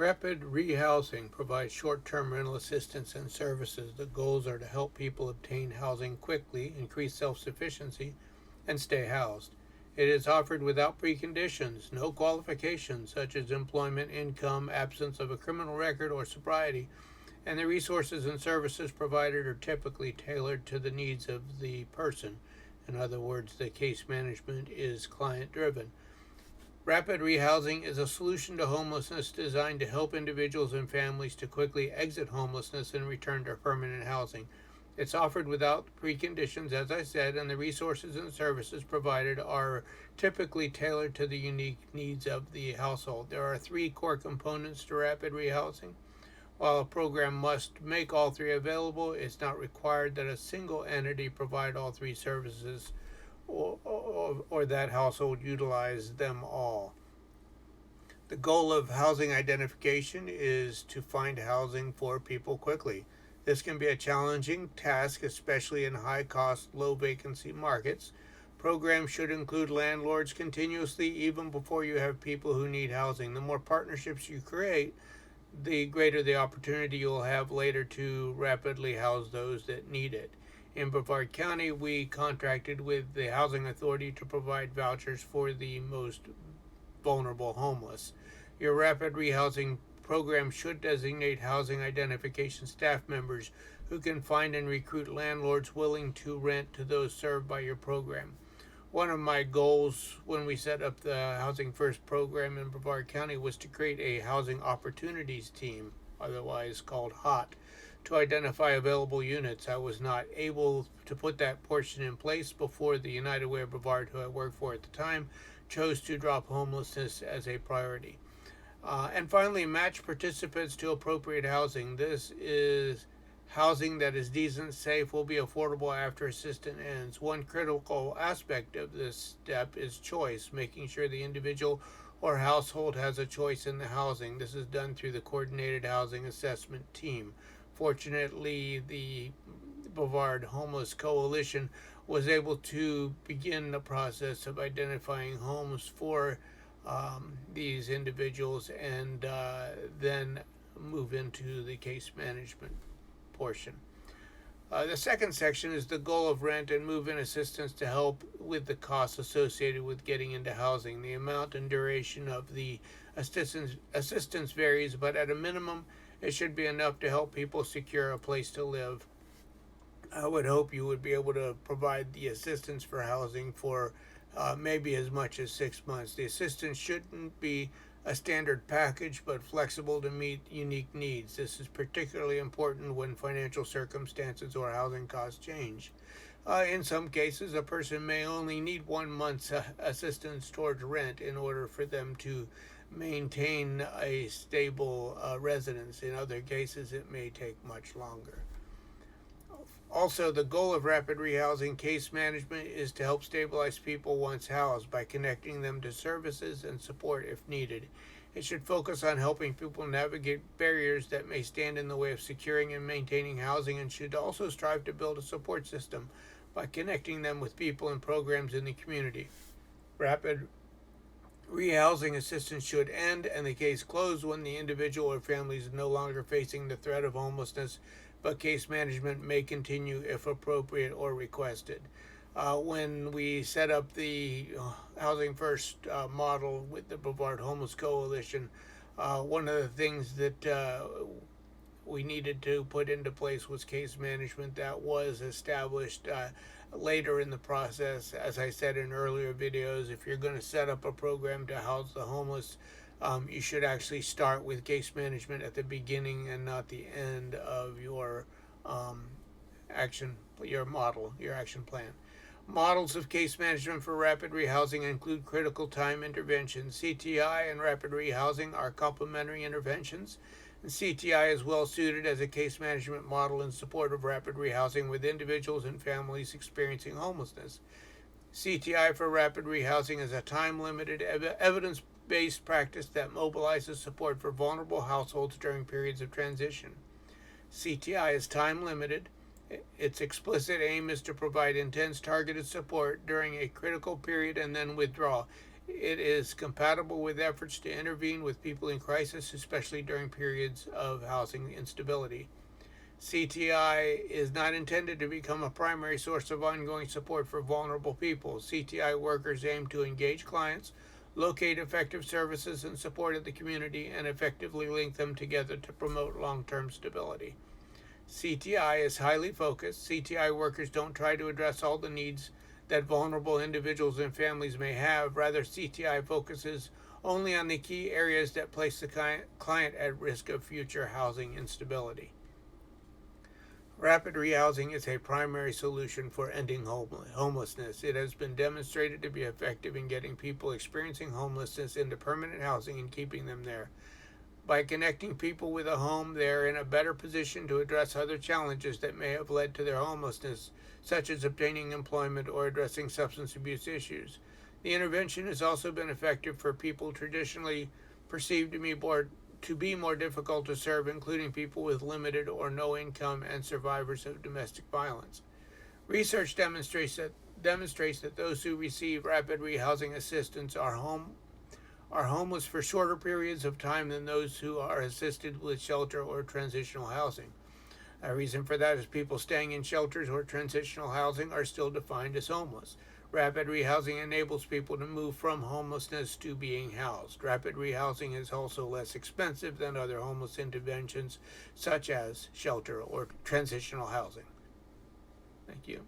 Rapid Rehousing provides short-term rental assistance and services. The goals are to help people obtain housing quickly, increase self-sufficiency, and stay housed. It is offered without preconditions, no qualifications such as employment, income, absence of a criminal record, or sobriety, and the resources and services provided are typically tailored to the needs of the person. In other words, the case management is client driven. Rapid rehousing is a solution to homelessness designed to help individuals and families to quickly exit homelessness and return to permanent housing. It's offered without preconditions, as I said, and the resources and services provided are typically tailored to the unique needs of the household. There are three core components to rapid rehousing. While a program must make all three available, it's not required that a single entity provide all three services or that household utilize them all. The goal of housing identification is to find housing for people quickly. This can be a challenging task, especially in high cost, low vacancy markets. Programs should include landlords continuously, even before you have people who need housing. The more partnerships you create, the greater the opportunity you'll have later to rapidly house those that need it. In Brevard County, we contracted with the Housing Authority to provide vouchers for the most vulnerable homeless. Your rapid rehousing program should designate housing identification staff members who can find and recruit landlords willing to rent to those served by your program. One of my goals when we set up the Housing First program in Brevard County was to create a housing opportunities team, otherwise called HOT, to identify available units. I was not able to put that portion in place before the United Way of Brevard, who I worked for at the time, chose to drop homelessness as a priority. And finally, match participants to appropriate housing. This is housing that is decent, safe, will be affordable after assistance ends. One critical aspect of this step is choice, making sure the individual or household has a choice in the housing. This is done through the Coordinated Housing Assessment Team. Fortunately, the Brevard Homeless Coalition was able to begin the process of identifying homes for these individuals and then move into the case management portion. The second section is the goal of rent and move-in assistance to help with the costs associated with getting into housing. The amount and duration of the assistance varies, but at a minimum, it should be enough to help people secure a place to live. I would hope you would be able to provide the assistance for housing for maybe as much as 6 months. The assistance shouldn't be a standard package, but flexible to meet unique needs. This is particularly important when financial circumstances or housing costs change. In some cases, a person may only need 1 month's assistance towards rent in order for them to maintain a stable residence. In other cases, it may take much longer. Also, the goal of rapid rehousing case management is to help stabilize people once housed by connecting them to services and support if needed. It should focus on helping people navigate barriers that may stand in the way of securing and maintaining housing, and should also strive to build a support system by connecting them with people and programs in the community. Rapid rehousing assistance should end and the case close when the individual or family is no longer facing the threat of homelessness, but case management may continue if appropriate or requested. When we set up the Housing First model with the Brevard Homeless Coalition, one of the things that we needed to put into place was case management that was established later in the process. As I said in earlier videos, if you're going to set up a program to house the homeless, you should actually start with case management at the beginning and not the end of your your action plan. Models of case management for rapid rehousing include critical time interventions. CTI and rapid rehousing are complementary interventions, and CTI is well suited as a case management model in support of rapid rehousing with individuals and families experiencing homelessness. CTI for rapid rehousing is a time-limited, evidence-based practice that mobilizes support for vulnerable households during periods of transition. CTI is time-limited. Its explicit aim is to provide intense targeted support during a critical period and then withdraw. It is compatible with efforts to intervene with people in crisis, especially during periods of housing instability. CTI is not intended to become a primary source of ongoing support for vulnerable people. CTI workers aim to engage clients, locate effective services in support of the community, and effectively link them together to promote long-term stability. CTI is highly focused. CTI workers don't try to address all the needs that vulnerable individuals and families may have. Rather, CTI focuses only on the key areas that place the client at risk of future housing instability. Rapid rehousing is a primary solution for ending homelessness. It has been demonstrated to be effective in getting people experiencing homelessness into permanent housing and keeping them there. By connecting people with a home, they are in a better position to address other challenges that may have led to their homelessness, such as obtaining employment or addressing substance abuse issues. The intervention has also been effective for people traditionally perceived to be more difficult to serve, including people with limited or no income and survivors of domestic violence. Research demonstrates that those who receive rapid rehousing assistance are homeless for shorter periods of time than those who are assisted with shelter or transitional housing. A reason for that is people staying in shelters or transitional housing are still defined as homeless. Rapid rehousing enables people to move from homelessness to being housed. Rapid rehousing is also less expensive than other homeless interventions, such as shelter or transitional housing. Thank you.